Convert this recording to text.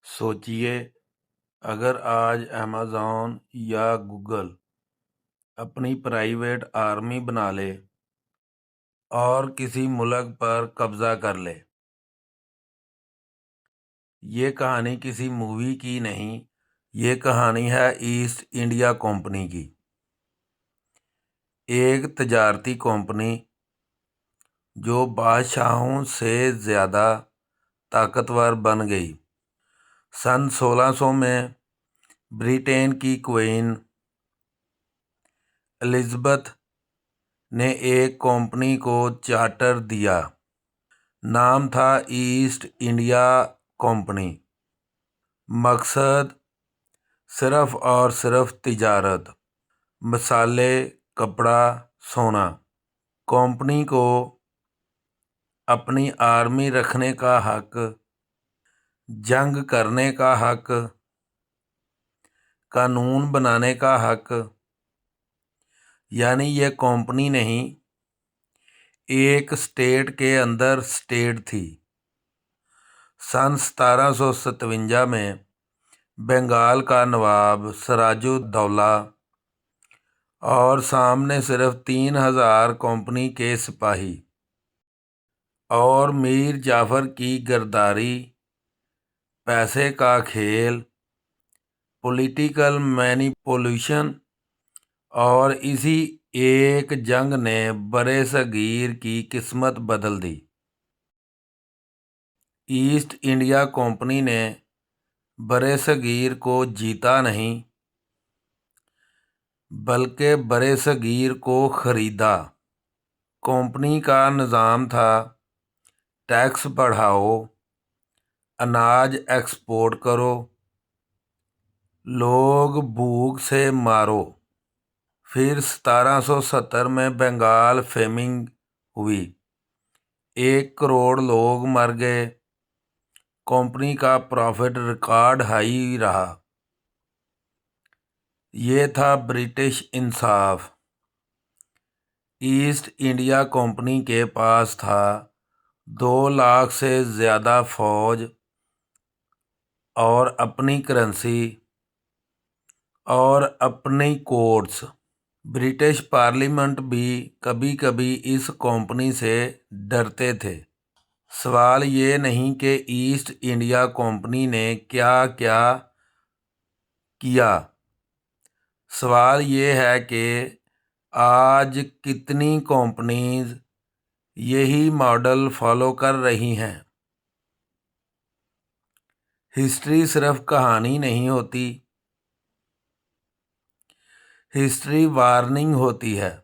सोचिए, अगर आज अमेज़न या गूगल अपनी प्राइवेट आर्मी बना ले और किसी मुल्क पर कब्जा कर ले। ये कहानी किसी मूवी की नहीं, ये कहानी है ईस्ट इंडिया कंपनी की। एक तजारती कंपनी जो बादशाहों से ज़्यादा ताकतवर बन गई। सन 1600 में ब्रिटेन की क्वीन एलिज़ाबेथ ने एक कंपनी को चार्टर दिया। नाम था ईस्ट इंडिया कंपनी। मकसद सिर्फ और सिर्फ तिजारत, मसाले, कपड़ा, सोना। कंपनी को अपनी आर्मी रखने का हक, जंग करने का हक, कानून बनाने का हक, यानी यह कंपनी नहीं, एक स्टेट के अंदर स्टेट थी। सन 1757 में बंगाल का नवाब सिराजुद्दौला और सामने सिर्फ 3000 कंपनी के सिपाही और मीर जाफर की गद्दारी, पैसे का खेल, पॉलिटिकल मैनिपुलेशन और इसी एक जंग ने बड़े सगीर की किस्मत बदल दी। ईस्ट इंडिया कंपनी ने बड़े सगीर को जीता नहीं, बल्कि बड़े सगीर को ख़रीदा। कंपनी का निज़ाम था टैक्स बढ़ाओ, अनाज एक्सपोर्ट करो, लोग भूख से मारो। फिर 1770 में बंगाल फेमिंग हुई, 1 करोड़ लोग मर गए। कंपनी का प्रॉफिट रिकॉर्ड हाई रहा। ये था ब्रिटिश इंसाफ। ईस्ट इंडिया कंपनी के पास था 2 लाख से ज़्यादा फौज और अपनी करेंसी और अपनी कोर्ट्स। ब्रिटिश पार्लियामेंट भी कभी कभी इस कंपनी से डरते थे। सवाल ये नहीं कि ईस्ट इंडिया कंपनी ने क्या क्या किया, सवाल ये है कि आज कितनी कंपनीज यही मॉडल फॉलो कर रही हैं। हिस्ट्री सिर्फ कहानी नहीं होती, हिस्ट्री वार्निंग होती है।